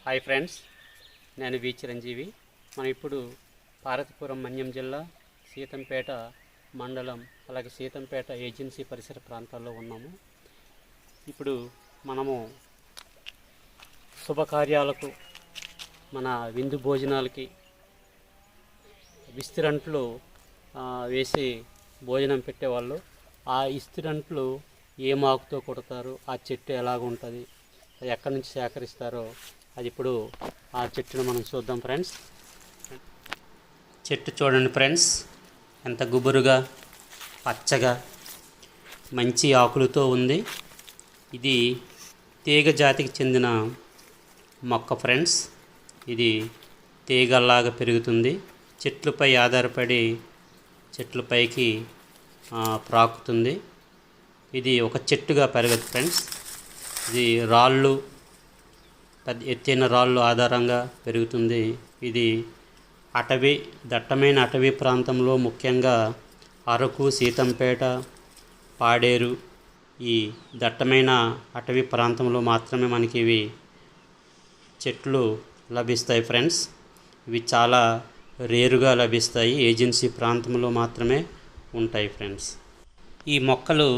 Hi friends, నేను వి చిరంజీవి. మనం ఇప్పుడు పార్వతీపురం మన్యం జిల్లా సీతంపేట మండలం అలాగే సీతంపేట ఏజెన్సీ పరిసర ప్రాంతాల్లో ఉన్నాము. ఇప్పుడు మనము శుభకార్యాలకు మన విందు భోజనాలకి విస్తరంట్లు వేసి భోజనం పెట్టేవాళ్ళు. ఆ ఇస్తిరంట్లు ఏ మాకుతో కొడతారు, ఆ చెట్టు ఎలాగ ఉంటుంది, అది ఎక్కడి నుంచి సేకరిస్తారో అది ఇప్పుడు ఆ చెట్టును మనం చూద్దాం ఫ్రెండ్స్. చెట్టు చూడండి ఫ్రెండ్స్, ఎంత గుబురుగా పచ్చగా మంచి ఆకులతో ఉంది. ఇది తీగ జాతికి చెందిన మొక్క ఫ్రెండ్స్. ఇది తీగల్లాగా పెరుగుతుంది. చెట్లపై ఆధారపడి చెట్లపైకి ప్రాకుతుంది. ఇది ఒక చెట్టుగా పెరగదు ఫ్రెండ్స్. ఇది రాళ్ళు, పెద్ద ఎత్తైన రాళ్ళు ఆధారంగా పెరుగుతుంది. ఇది అటవీ, దట్టమైన అటవీ ప్రాంతంలో ముఖ్యంగా అరకు, సీతంపేట, పాడేరు ఈ దట్టమైన అటవీ ప్రాంతంలో మాత్రమే మనకి ఇవి చెట్లు లభిస్తాయి ఫ్రెండ్స్. ఇవి చాలా రేరుగా లభిస్తాయి, ఏజెన్సీ ప్రాంతంలో మాత్రమే ఉంటాయి ఫ్రెండ్స్. ఈ మొక్కలు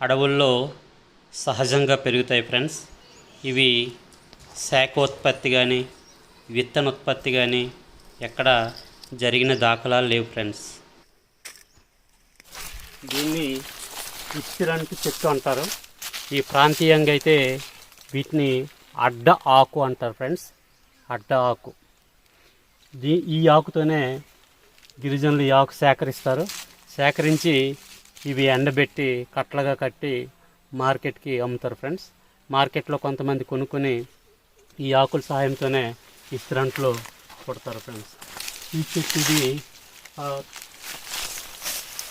అడవుల్లో సహజంగా పెరుగుతాయి ఫ్రెండ్స్. ఇవి శాఖోత్పత్తి కానీ విత్తనోత్పత్తి కానీ ఎక్కడ జరిగిన దాఖలాలు లేవు ఫ్రెండ్స్. దీన్ని ఇస్తిరంటు చెట్టు అంటారు. ఈ ప్రాంతీయంగా అయితే వీటిని అడ్డ ఆకు అంటారు ఫ్రెండ్స్. అడ్డ ఆకు. ఈ ఆకుతోనే గిరిజనులు ఈ ఆకు సేకరిస్తారు. సేకరించి ఇవి ఎండబెట్టి కట్టలుగా కట్టి మార్కెట్కి అమ్ముతారు ఫ్రెండ్స్. మార్కెట్లో కొంతమంది కొనుక్కొని ఈ ఆకుల సహాయంతోనే ఇస్తిరంట్లో కొడతారు ఫ్రెండ్స్. ఈ చెట్టు ఇది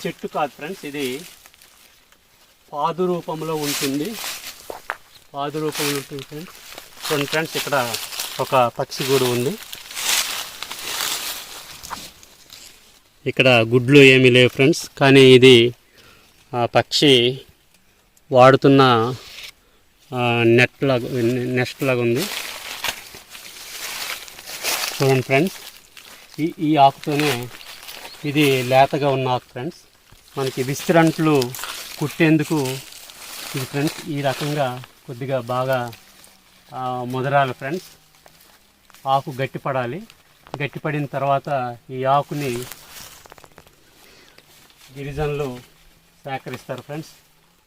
చెట్టు కాదు ఫ్రెండ్స్, ఇది పాదు రూపంలో ఉంటుంది. పాదు రూపంలో ఉంటుంది ఫ్రెండ్స్. చూడండి ఫ్రెండ్స్, ఇక్కడ ఒక పక్షి గూడు ఉంది. ఇక్కడ గుడ్లు ఏమీ లేవు ఫ్రెండ్స్, కానీ ఇది పక్షి వాడుతున్న నెస్ట్ లాగా ఉంది. చూడండి ఫ్రెండ్స్, ఈ ఆకుతోనే ఇది లేతగా ఉన్న ఆకు ఫ్రెండ్స్. మనకి విస్తరంట్లు కుట్టేందుకు ఇది ఫ్రెండ్స్ ఈ రకంగా కొద్దిగా బాగా ముదరాలి ఫ్రెండ్స్. ఆకు గట్టిపడాలి. గట్టిపడిన తర్వాత ఈ ఆకుని గిరిజనులు సేకరిస్తారు ఫ్రెండ్స్.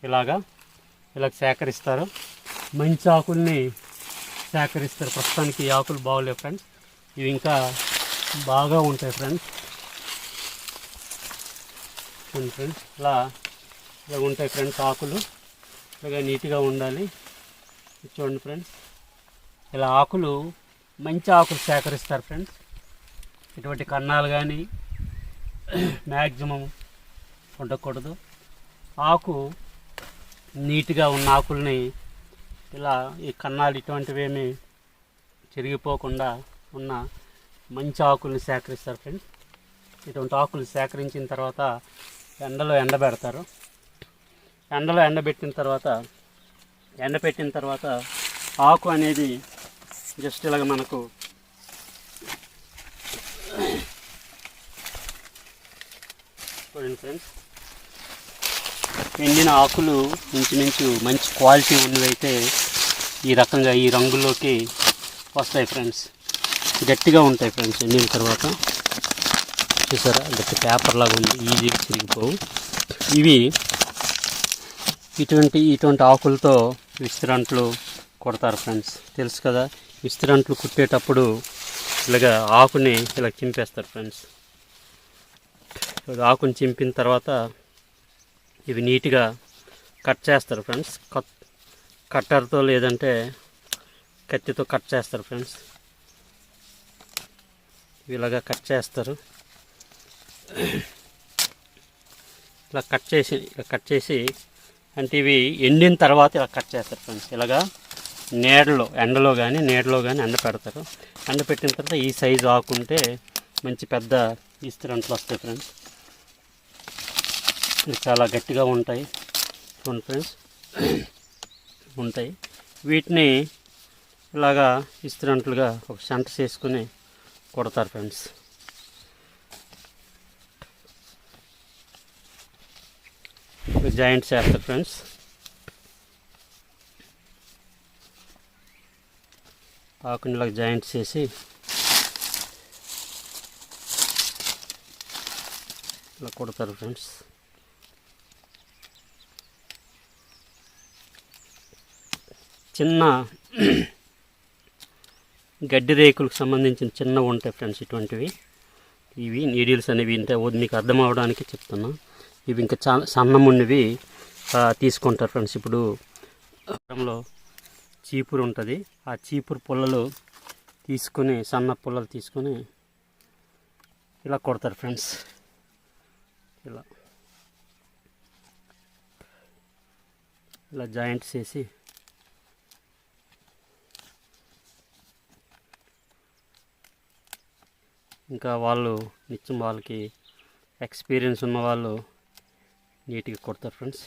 ఇలా సేకరిస్తారు. మంచి ఆకుల్ని సేకరిస్తారు. ప్రస్తుతానికి ఈ ఆకులు బాగోలేవు ఫ్రెండ్స్. ఇవి ఇంకా బాగా ఉంటాయి ఫ్రెండ్స్. ఫ్రెండ్స్ ఇలా ఉంటాయి ఫ్రెండ్స్ ఆకులు. ఇలాగ నీట్గా ఉండాలి. చూడండి ఫ్రెండ్స్, ఇలా ఆకులు మంచి ఆకులు సేకరిస్తారు ఫ్రెండ్స్. ఇటువంటి కన్నాలు కానీ మ్యాక్సిమం ఉండకూడదు. ఆకు నీట్గా ఉన్న ఆకుల్ని ఇలా ఈ కన్నాలు ఇటువంటివేమీ చిరిగిపోకుండా ఉన్న మంచి ఆకుల్ని సేకరిస్తారు ఫ్రెండ్స్. ఇటువంటి ఆకులు సేకరించిన తర్వాత ఎండలో ఎండబెడతారు. ఎండలో ఎండబెట్టిన తర్వాత ఆకు అనేది జస్ట్ ఇలాగ మనకు చూడండి ఫ్రెండ్స్, ఎండిన ఆకులు ఇంచుమించు మంచి క్వాలిటీ ఉన్నవైతే ఈ రకంగా ఈ రంగులోకి వస్తాయి ఫ్రెండ్స్. గట్టిగా ఉంటాయి ఫ్రెండ్స్. ఎండిన తర్వాత చూసారా, గట్టి పేపర్ లాగా ఉంది, ఈజీగా చిరిగిపోవు. ఇవి ఇటువంటి ఆకులతో విస్తరంట్లు కొడతారు ఫ్రెండ్స్. తెలుసు కదా, విస్తరంట్లు కుట్టేటప్పుడు ఇలాగ ఆకుని ఇలా చింపేస్తారు ఫ్రెండ్స్. ఆకుని చింపిన తర్వాత ఇవి నీట్గా కట్ చేస్తారు ఫ్రెండ్స్. కట్టర్తో లేదంటే కత్తితో కట్ చేస్తారు ఫ్రెండ్స్. ఇలాగా కట్ చేస్తారు. ఇలా కట్ చేసి అంటే ఇవి ఎండిన తర్వాత ఇలా కట్ చేస్తారు ఫ్రెండ్స్. ఇలాగా ఎండలో కానీ ఎండ పెడతారు. ఎండ పెట్టిన తర్వాత ఈ సైజు ఆకుంటే మంచి పెద్ద ఇస్తిరంట్లు వస్తాయి ఫ్రెండ్స్. ఇవి చాలా గట్టిగా ఉంటాయి. చూడండి ఫ్రెండ్స్, ఉంటాయి. వీటిని ఇలాగా ఇస్తున్నట్లుగా ఒక సెంటర్ చేసుకుని కొడతారు ఫ్రెండ్స్. జాయింట్ చేస్తారు ఫ్రెండ్స్. ఆకుని ఇలా జాయింట్ చేసి ఇలా కొడతారు ఫ్రెండ్స్. చిన్న గడ్డి రేకులకు సంబంధించిన చిన్నవి ఉంటాయి ఫ్రెండ్స్ ఇటువంటివి. ఇవి నీడిల్స్ అనేవి ఇంత మీకు అర్థం అవడానికి చెప్తున్నా. ఇవి ఇంకా చాలా సన్నమున్నవి తీసుకుంటారు ఫ్రెండ్స్. ఇప్పుడు లో చీపురు ఉంటుంది, ఆ చీపురు పుల్లలు తీసుకొని, సన్న పుల్లలు తీసుకొని ఇలా కొడతారు ఫ్రెండ్స్. ఇలా జాయింట్ చేసి ఇంకా వాళ్ళు నిత్యం వాళ్ళకి ఎక్స్పీరియన్స్ ఉన్న వాళ్ళు నీట్గా కొడతారు ఫ్రెండ్స్.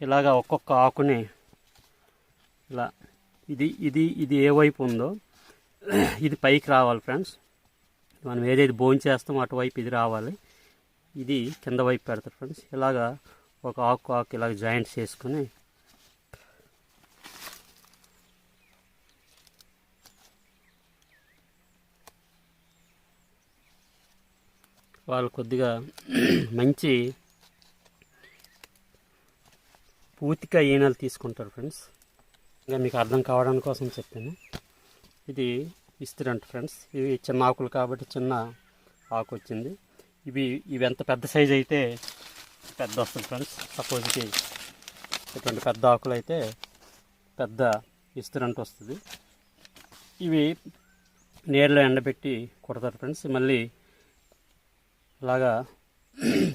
ఇలాగా ఒక్కొక్క ఆకుని ఇలా ఇది ఇది ఇది ఏ వైపు ఉందో ఇది పైకి రావాలి ఫ్రెండ్స్. మనం ఏదైతే భోజనం చేస్తామో అటువైపు ఇది రావాలి, ఇది కింద వైపు పెడతారు ఫ్రెండ్స్. ఇలాగా ఒక ఆకు ఇలాగ జాయింట్ చేసుకొని వాళ్ళు కొద్దిగా మంచి పూతిక ఈనెలు తీసుకుంటారు ఫ్రెండ్స్. ఇంకా మీకు అర్థం కావడానికి కోసం చెప్పాను. ఇది ఇస్త్రీ ఫ్రెండ్స్. ఇవి చిన్న ఆకులు కాబట్టి చిన్న ఆకు వచ్చింది. ఇవి ఎంత పెద్ద సైజు అయితే పెద్ద వస్తుంది ఫ్రెండ్స్. సపోజ్కి ఇటువంటి పెద్ద ఆకులు అయితే పెద్ద ఇస్త్రీ వస్తుంది. ఇవి నీడలో ఎండబెట్టి కొడతారు ఫ్రెండ్స్. మళ్ళీ అలాగా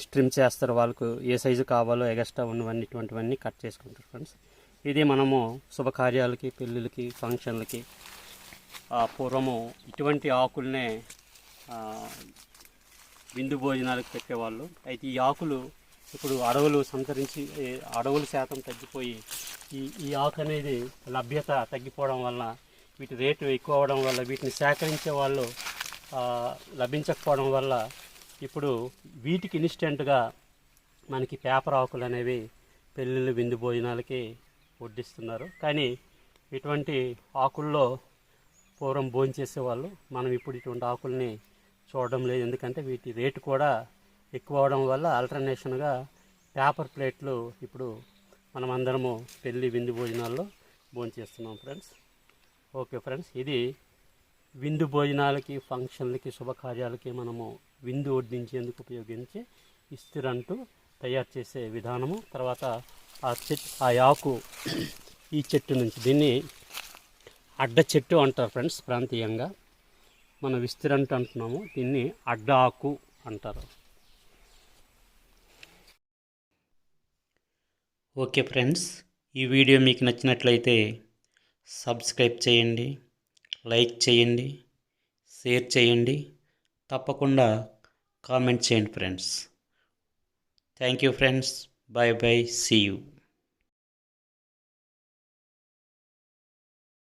స్ట్రిమ్ చేస్తారు. వాళ్ళకు ఏ సైజు కావాలో ఎగస్ట్రా ఉన్నవన్నీ ఇటువంటివన్నీ కట్ చేసుకుంటారు ఫ్రెండ్స్. ఇది మనము శుభకార్యాలకి, పెళ్ళిళ్ళకి, ఫంక్షన్లకి పూర్వము ఇటువంటి ఆకులనే విందు భోజనాలకు పెట్టేవాళ్ళు. అయితే ఈ ఆకులు ఇప్పుడు అడవులు సంతరించి అడవుల శాతం తగ్గిపోయి ఈ ఆకు అనేది లభ్యత తగ్గిపోవడం వల్ల, వీటి రేటు ఎక్కువ అవడం వల్ల, వీటిని సేకరించే వాళ్ళు లభించకపోవడం వల్ల ఇప్పుడు వీటికి ఇన్స్టెంట్గా మనకి పేపర్ ఆకులు అనేవి పెళ్ళిళ్ళు, విందు భోజనాలకి వడ్డిస్తున్నారు. కానీ ఇటువంటి ఆకుల్లో పూర్వం భోజనం చేసేవాళ్ళు. మనం ఇప్పుడు ఇటువంటి ఆకుల్ని చూడడం లేదు. ఎందుకంటే వీటి రేటు కూడా ఎక్కువ అవడం వల్ల ఆల్టర్నేషన్గా పేపర్ ప్లేట్లు ఇప్పుడు మనం అందరము పెళ్ళి, విందు భోజనాల్లో భోజనం చేస్తున్నాం ఫ్రెండ్స్. ఓకే ఫ్రెండ్స్, ఇది విందు భోజనాలకి, ఫంక్షన్లకి, శుభకార్యాలకి మనము విందు వడ్డించేందుకు ఉపయోగించే ఇస్త్రీ తయారు చేసే విధానము. తర్వాత ఆ ఆకు ఈ చెట్టు నుంచి, దీన్ని అడ్డ చెట్టు అంటారు ఫ్రెండ్స్ ప్రాంతీయంగా. మనం ఇస్త్రీ అంటున్నాము, దీన్ని అడ్డ ఆకు అంటారు. ఓకే ఫ్రెండ్స్, ఈ వీడియో మీకు నచ్చినట్లయితే సబ్స్క్రైబ్ చేయండి, లైక్ చేయండి, షేర్ చేయండి, తప్పకుండా కామెంట్ చేయండి friends. Thank you friends. Bye bye, see you.